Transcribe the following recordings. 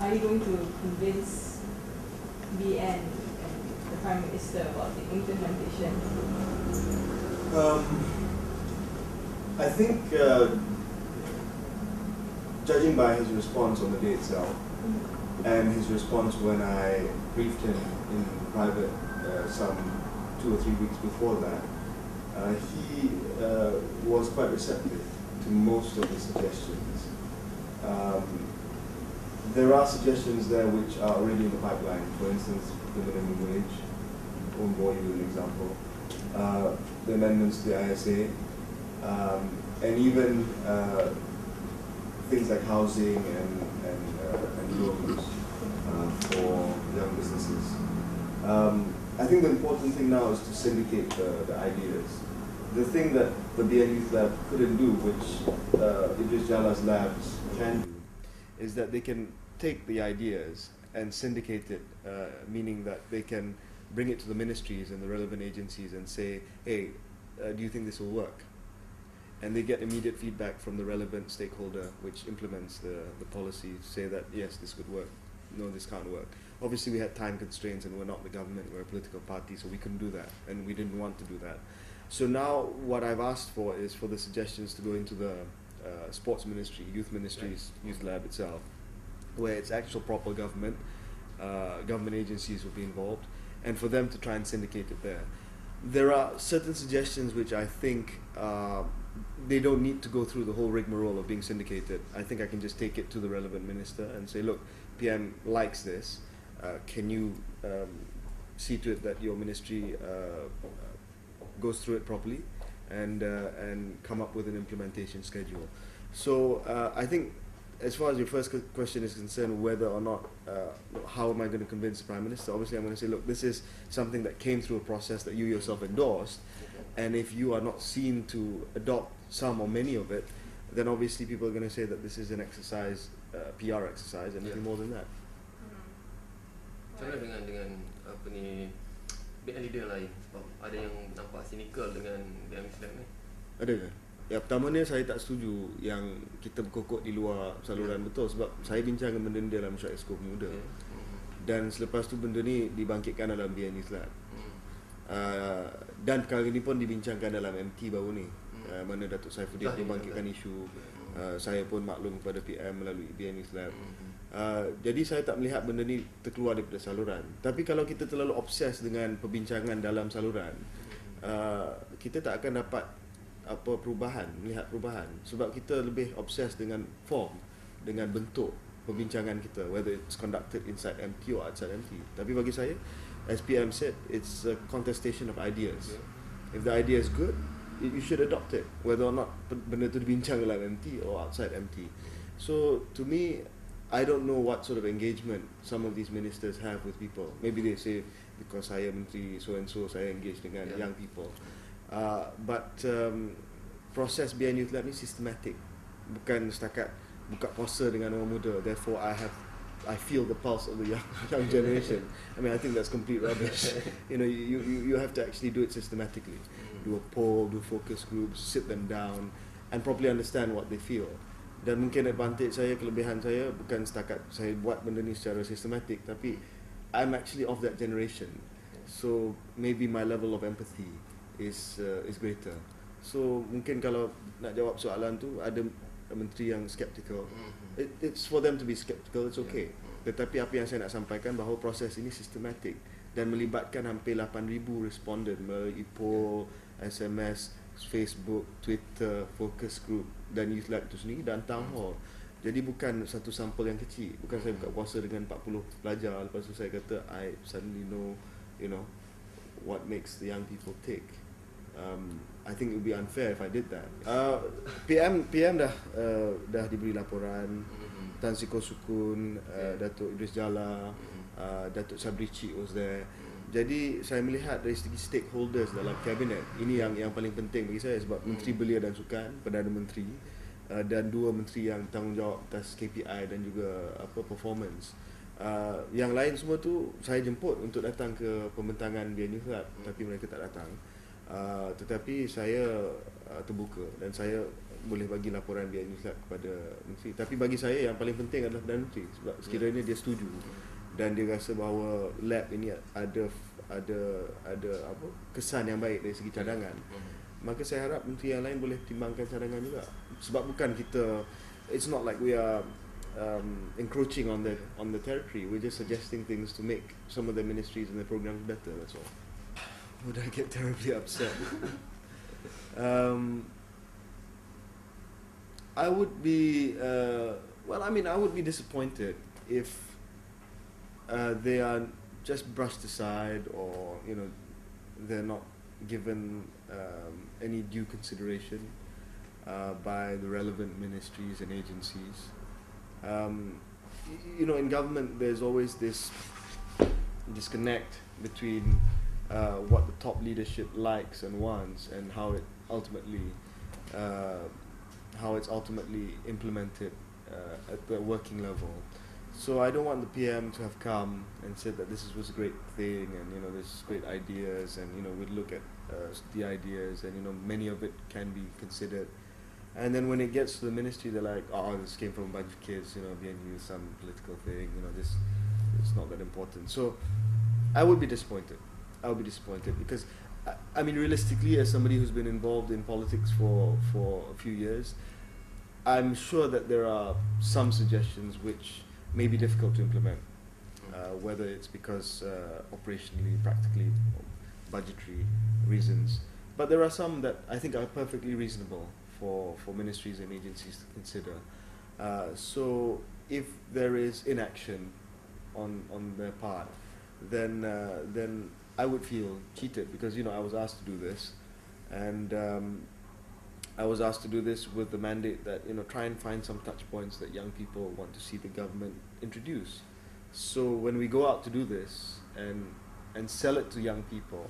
are you going to convince BN and the Prime Minister about the implementation? I think, judging by his response on the day itself, and his response when I briefed him in private some 2 or 3 weeks before that, he was quite receptive to most of the suggestions. There are suggestions there which are already in the pipeline. For instance, the minimum wage, Umno Youth, an example, the amendments to the ISA, and even things like housing and loans for young businesses. I think the important thing now is to syndicate the ideas. The thing that the BN Youth Lab couldn't do, which Idris Jala's labs can do, is that they can take the ideas and syndicate it, meaning that they can bring it to the ministries and the relevant agencies and say, hey, do you think this will work? And they get immediate feedback from the relevant stakeholder which implements the policy to say that yes, this could work, no, this can't work. Obviously we had time constraints and we're not the government, we're a political party, so we couldn't do that, and we didn't want to do that. So now what I've asked for is for the suggestions to go into the sports ministry, youth ministries, youth lab itself, where it's actual proper government, government agencies will be involved, and for them to try and syndicate it there. There are certain suggestions which I think they don't need to go through the whole rigmarole of being syndicated. I think I can just take it to the relevant minister and say, look, PM likes this, can you see to it that your ministry goes through it properly and come up with an implementation schedule. So I think as far as your first question is concerned, whether or not, how am I going to convince the Prime Minister? Obviously I'm going to say, look, this is something that came through a process that you yourself endorsed, and if you are not seen to adopt some or many of it, then obviously people are going to say that this is an exercise, PR exercise, and nothing more than that. Macam mana dengan apa ni, BN leader lain, sebab ada yang nampak cynical dengan BN Islam ni? Ada ke? Ya, pertamanya saya tak setuju yang kita berkokok di luar saluran, betul, sebab saya bincangkan benda ni dalam Masyarakat Eksekutif Muda, dan selepas tu benda ni dibangkitkan dalam BN Islam, dan kali ini pun dibincangkan dalam MT baru ni, mana Datuk Saifuddin membangkitkan isu. Saya pun maklum kepada PM melalui BN Islam. Jadi saya tak melihat benda ni terkeluar daripada saluran. Tapi kalau kita terlalu obses dengan perbincangan dalam saluran, kita tak akan dapat melihat perubahan, sebab kita lebih obses dengan form, dengan bentuk perbincangan kita, whether it's conducted inside MT or outside MT. Tapi bagi saya, as PM said, it's a contestation of ideas. If the idea is good, you should adopt it, whether or not benda tu dibincang dalam MT or outside MT. So to me, I don't know what sort of engagement some of these ministers have with people. Maybe they say because saya menteri so and so, saya engage dengan young people. But proses BN Youth Lab ni systematic, bukan setakat buka puasa dengan orang muda. Therefore I feel the pulse of the young generation. I mean, I think that's complete rubbish. You know, you have to actually do it systematically. Do a poll, do focus groups, sit them down, and properly understand what they feel. Dan mungkin advantage saya, kelebihan saya, bukan setakat saya buat benda ni secara sistematik, tapi I'm actually of that generation. So maybe my level of empathy is greater. So mungkin kalau nak jawab soalan tu, ada menteri yang skeptical, it's for them to be skeptical, it's okay. Tetapi apa yang saya nak sampaikan, bahawa proses ini sistematik dan melibatkan hampir 8,000 responden melalui poll, SMS, Facebook, Twitter, focus group dan Youth Lab itu sendiri, dan town hall. Jadi bukan satu sampel yang kecil. Bukan saya buka puasa dengan 40 pelajar, lepas tu saya kata I suddenly know, you know, what makes the young people tick. I think it would be unfair if I did that. PM dah diberi laporan. Tan Siko Sukun, Datuk Idris Jala, Datuk Sabri Cik was there. Jadi saya melihat dari segi stakeholders dalam kabinet, ini yang paling penting bagi saya, sebab Menteri Belia dan Sukan, Perdana Menteri, dan 2 menteri yang tanggungjawab atas KPI dan juga performance. Yang lain semua tu saya jemput untuk datang ke pembentangan BN Youth Lab, tapi mereka tak datang. Tetapi saya terbuka dan saya boleh bagi laporan BN News Lab kepada menteri. Tapi bagi saya yang paling penting adalah Perdana Menteri, sebab sekiranya dia setuju dan dia rasa bahawa lab ini ada apa kesan yang baik dari segi cadangan, maka saya harap menteri yang lain boleh timbangkan cadangan juga. Sebab bukan kita, it's not like we are encroaching on the territory. We're just suggesting things to make some of the ministries and the programs better, that's all. Would I get terribly upset? I would be I would be disappointed if they are just brushed aside, or they're not given any due consideration by the relevant ministries and agencies. In government there's always this disconnect between what the top leadership likes and wants and how it's ultimately implemented at the working level. So I don't want the PM to have come and said that this was a great thing, and there's great ideas, and we'd look at the ideas, and many of it can be considered, and then when it gets to the ministry they're like, oh, this came from a bunch of kids, being used some political thing, this it's not that important. So I would be disappointed because I mean, realistically, as somebody who's been involved in politics for a few years, I'm sure that there are some suggestions which may be difficult to implement, whether it's because operationally, practically, or budgetary reasons. But there are some that I think are perfectly reasonable for ministries and agencies to consider. So if there is inaction on their part, then I would feel cheated, because I was asked to do this, and I was asked to do this with the mandate that try and find some touch points that young people want to see the government introduce. So when we go out to do this and sell it to young people,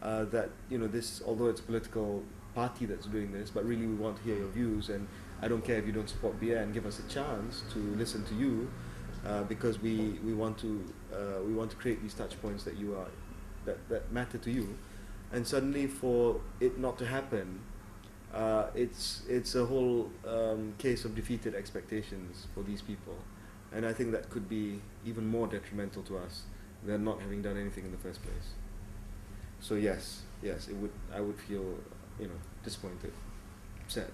that this, although it's a political party that's doing this, but really we want to hear your views, and I don't care if you don't support BN, give us a chance to listen to you, because we want to create these touch points that that matter to you. And suddenly for it not to happen, it's a whole case of defeated expectations for these people, and I think that could be even more detrimental to us than not having done anything in the first place. So yes, I would feel disappointed, upset.